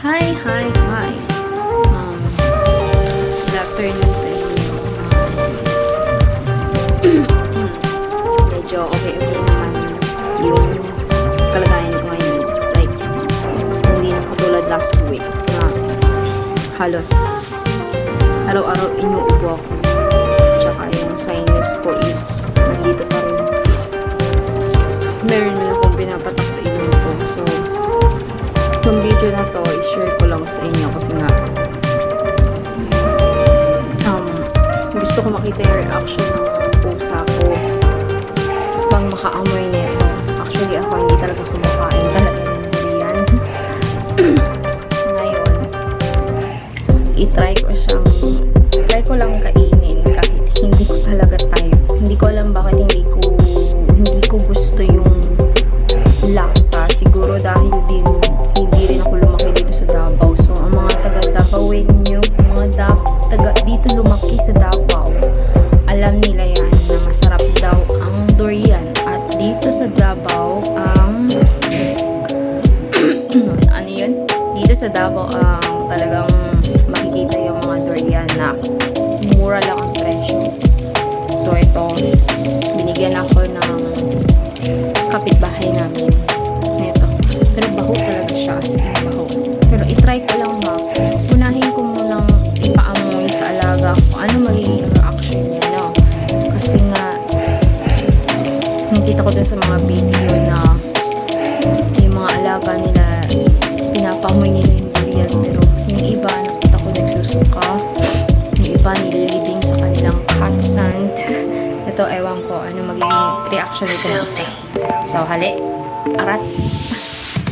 Hi, hi, hi. Good afternoon sa inyo. Medyo okay naman yung kalagayan ko ngayon. Like, hindi na katulad last week na halos araw-araw inuubo ako. Tsaka yung sinus ko is nandito pa rin. So, meron na akong pinapatak sa inyo ko. So, itong video na to, i-share ko lang sa inyo kasi nga gusto ko makita yung reaction ng pusa ko pang makaamoy nito. Actually, ako hindi talaga kumakain talaga ng durian. Ngayon, try ko lang kainin kahit hindi ko talaga type. Hindi ko alam bakit hindi ko gusto yung lasa. Siguro dahil hindi rin ako lumaki dito sa Davao. So, ang mga taga-Davaoenyo, mga taga dito lumaki sa Davao, alam nila yan na masarap daw ang durian. At dito sa Davao, ano yun? Dito sa Davao, talagang makikita yung mga durian na mura lang ang presyo. So, ito, binigyan ako ng kapitbahay namin nito. Pero baho talaga siya, as in baho. Pero itry ko lang ba, unahin ko munang ipaamoy sa alaga ko ano magiging reaction niya, no? Kasi nga nakita ko dun sa mga video na yung mga alaga nila pinapaamoy nila yung durian, pero yung iba nakita ko nagsusuka, yung iba nililibing sa kanilang hot sand. Ito, ewan ko ano magiging reaction nito ng isa. So, hali, arat.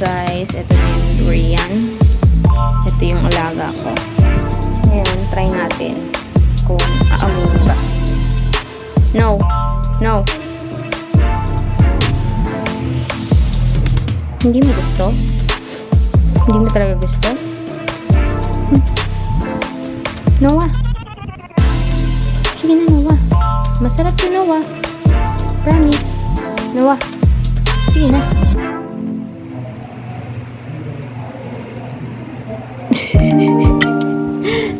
Guys, ito na yung durian. Ito yung alaga ko. Ngayon, try natin kung aamoy ba. No. No. Hindi mo gusto? Hindi mo talaga gusto? Noah. Sige na, Noah. Masarap yun, Noah. Promise. Noah. Sige na.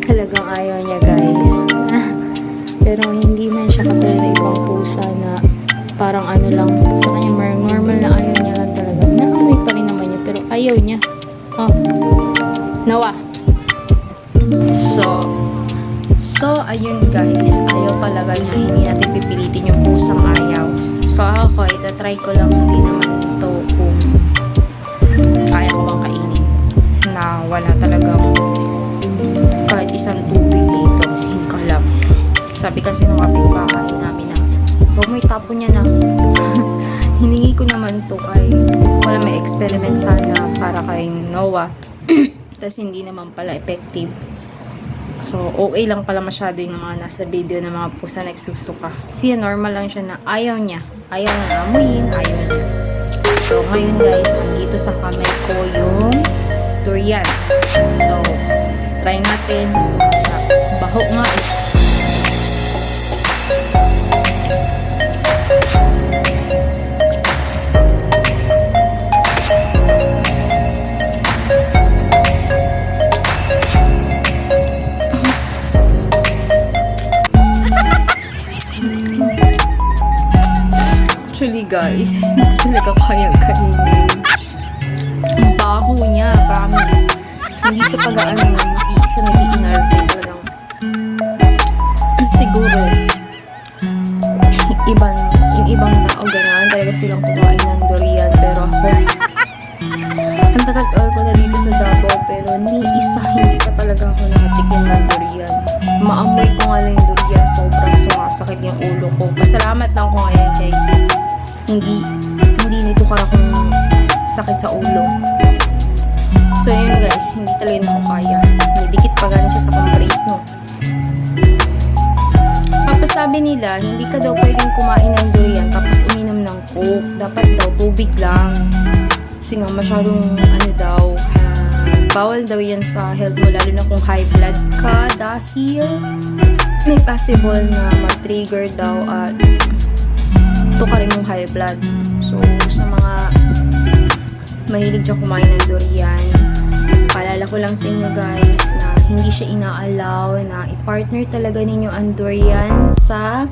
Talagang ayaw niya, guys. Pero hindi man siya katulad ng ibang pusa na parang ano lang. Sa kanya, normal na ayaw niya lang talaga. Naamoy pa rin naman niya, pero ayaw niya. Oh. Noah. So, ayun guys. Ayaw talaga niya. Hindi natin pipilitin yung pusang ayaw. So, ako, itatry ko lang din naman ito kung kaya ko bang kainin na wala talagang kahit isang tubig dito. Hindi ko alam. Sabi kasi ng kapitbahay namin na huwag mo itapon niya na. Hiningi ko naman to kay gusto ko lang may experiment sana para kay Noah. Tapos hindi naman pala effective. So, okay lang pala masyado yung mga nasa video ng mga pusa nagsusuka. Kasi normal lang siya na ayaw niya. Ayaw na amuyin, ayaw niya. So, ngayon guys, nandito sa kamay ko yung durian. So, try natin. Baho nga eh. Actually guys, hindi talaga kayang kainin. Ang baho niya, promise. Hindi sa pag-aano, hindi sa nag-iinarte talagang. Siguro, yung ibang tao ganyan, talaga silang kumain ng durian. Pero ako, ang tagal ko na dito sa Davao, pero ni isa, hindi pa talaga ako nakatikim ng durian. Maamoy ko nga lang yung durian, sobrang sumasakit yung ulo ko. Pasalamat lang ko ngayon kay hindi nito ka akong sakit sa ulo. So yun guys, hindi talaga na ako kaya. Dikit pa gano'n siya sa compress, no? Tapos sabi nila, hindi ka daw pwedeng kumain ng durian tapos uminom ng coke. Dapat daw tubig lang. Kasi nga masyadong bawal daw yan sa health mo, lalo na kung high blood ka, dahil may possible na mag-trigger daw at tukarin mong high blood. So sa mga mahilig dyan kumain ng durian, paalala Paalala ko lang sa inyo guys na hindi siya ina-allow na i-partner talaga ninyo ang durian sa